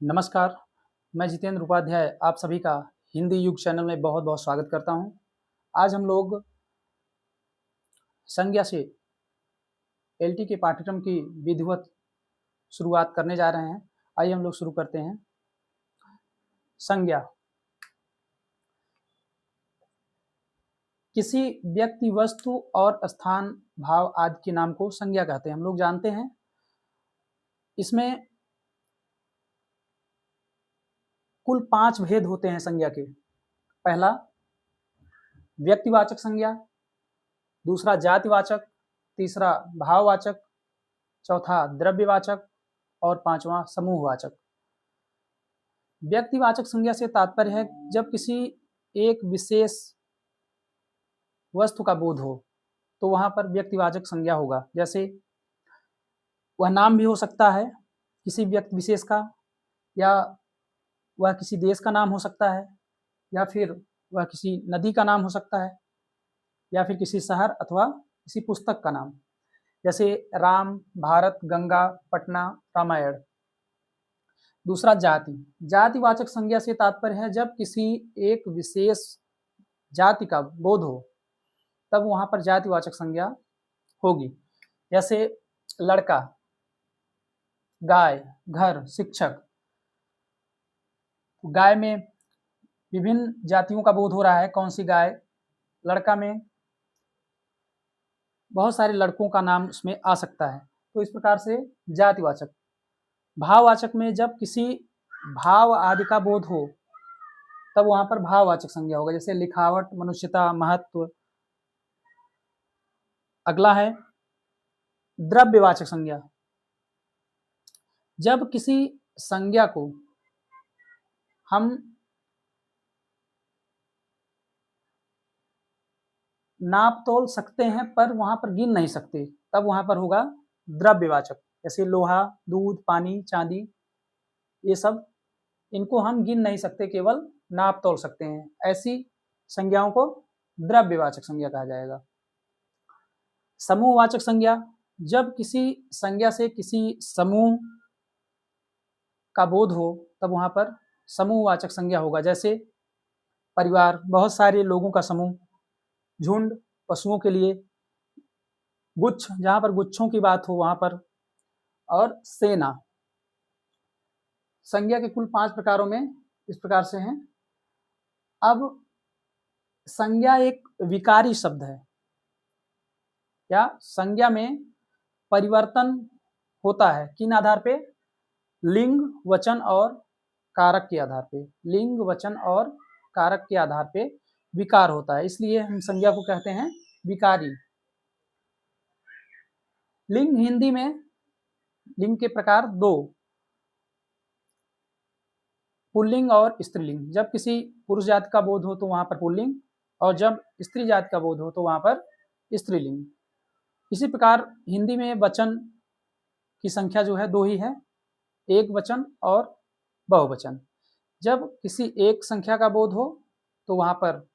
नमस्कार, मैं जितेंद्र उपाध्याय आप सभी का हिंदी युग चैनल में बहुत-बहुत स्वागत करता हूं। आज हम लोग संज्ञा से एलटी के पाठ्यक्रम की विधिवत शुरुआत करने जा रहे हैं। आइए हम लोग शुरू करते हैं। संज्ञा किसी व्यक्ति, वस्तु और स्थान, भाव आदि के नाम को संज्ञा कहते हैं। हम लोग जानते हैं इसमें कुल 5 भेद होते हैं संज्ञा के। पहला व्यक्तिवाचक संज्ञा, दूसरा जातिवाचक, तीसरा भाववाचक, चौथा द्रव्यवाचक और पांचवा समूहवाचक। व्यक्तिवाचक संज्ञा से तात्पर्य है जब किसी एक विशेष वस्तु का बोध हो तो वहां पर व्यक्तिवाचक संज्ञा होगा। जैसे वह नाम भी हो सकता है किसी व्यक्ति विशेष का, या वह किसी देश का नाम हो सकता है, या फिर वह किसी नदी का नाम हो सकता है, या फिर किसी शहर अथवा किसी पुस्तक का नाम, जैसे राम, भारत, गंगा, पटना, रामायण। दूसरा जाति। जातिवाचक संज्ञा से तात्पर्य है जब किसी एक विशेष जाति का बोध हो तब वहां पर जातिवाचक संज्ञा होगी। जैसे लड़का, गाय, घर, शिक्षक। गाय में विभिन्न जातियों का बोध हो रहा है, कौन सी गाय। लड़का में बहुत सारे लड़कों का नाम उसमें आ सकता है, तो इस प्रकार से जातिवाचक। भाववाचक में जब किसी भाव आदि का बोध हो तब वहां पर भाववाचक संज्ञा होगा। जैसे लिखावट, मनुष्यता, महत्व। अगला है द्रव्यवाचक संज्ञा। जब किसी संज्ञा को हम नाप तोल सकते हैं पर वहां पर गिन नहीं सकते तब वहां पर होगा द्रव्यवाचक। जैसे लोहा, दूध, पानी, चांदी, ये सब इनको हम गिन नहीं सकते, केवल नाप तोल सकते हैं। ऐसी संज्ञाओं को द्रव्यवाचक संज्ञा कहा जाएगा। समूहवाचक संज्ञा। जब किसी संज्ञा से किसी समूह का बोध हो तब वहां पर समूहवाचक संज्ञा होगा। जैसे परिवार, बहुत सारे लोगों का समूह। झुंड, पशुओं के लिए। गुच्छ, जहां पर गुच्छों की बात हो वहां पर। और सेना। संज्ञा के कुल 5 प्रकारों में इस प्रकार से हैं। अब संज्ञा एक विकारी शब्द है, या संज्ञा में परिवर्तन होता है किन आधार पे? लिंग, वचन और कारक के आधार पे। लिंग, वचन और कारक के आधार पे विकार होता है, इसलिए हम संज्ञा को कहते हैं विकारी। लिंग हिंदी में लिंग के प्रकार 2, पुल्लिंग और स्त्रीलिंग। जब किसी पुरुष जाति का बोध हो तो वहां पर पुल्लिंग, और जब स्त्री जाति का बोध हो तो वहां पर स्त्रीलिंग। इसी प्रकार हिंदी में वचन की संख्या जो है 2 ही है, एक वचन और बहुवचन। जब किसी एक संख्या का बोध हो तो वहां पर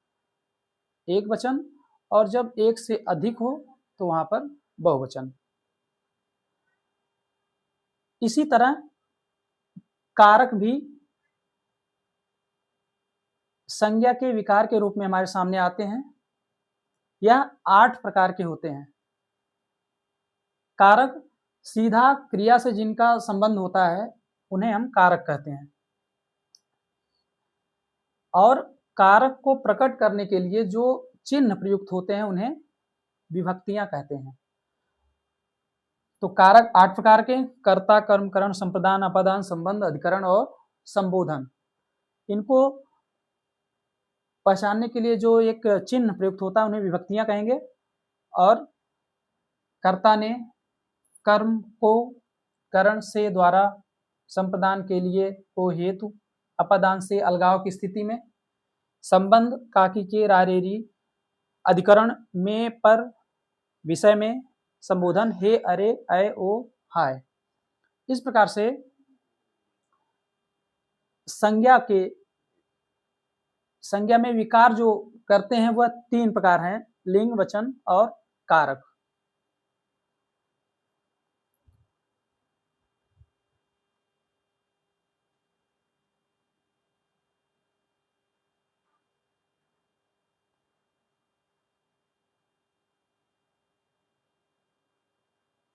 एक वचन, और जब एक से अधिक हो तो वहां पर बहुवचन। इसी तरह कारक भी संज्ञा के विकार के रूप में हमारे सामने आते हैं। यह 8 प्रकार के होते हैं। कारक सीधा क्रिया से जिनका संबंध होता है उन्हें हम कारक कहते हैं, और कारक को प्रकट करने के लिए जो चिन्ह प्रयुक्त होते हैं उन्हें विभक्तियां कहते हैं। तो कारक 8 प्रकार के: कर्ता, कर्म, करण, संप्रदान, अपादान, संबंध, अधिकरण और संबोधन। इनको पहचानने के लिए जो एक चिन्ह प्रयुक्त होता है उन्हें विभक्तियां कहेंगे। और कर्ता ने कर्म को करण से द्वारा, संप्रदान के लिए को हेतु, अपादान से अलगाव की स्थिति में, संबंध काकी के रारेरी, अधिकरण में पर विषय में, संबोधन हे अरे ऐ ओ हाय। इस प्रकार से संज्ञा में विकार जो करते हैं वह 3 प्रकार हैं: लिंग, वचन और कारक।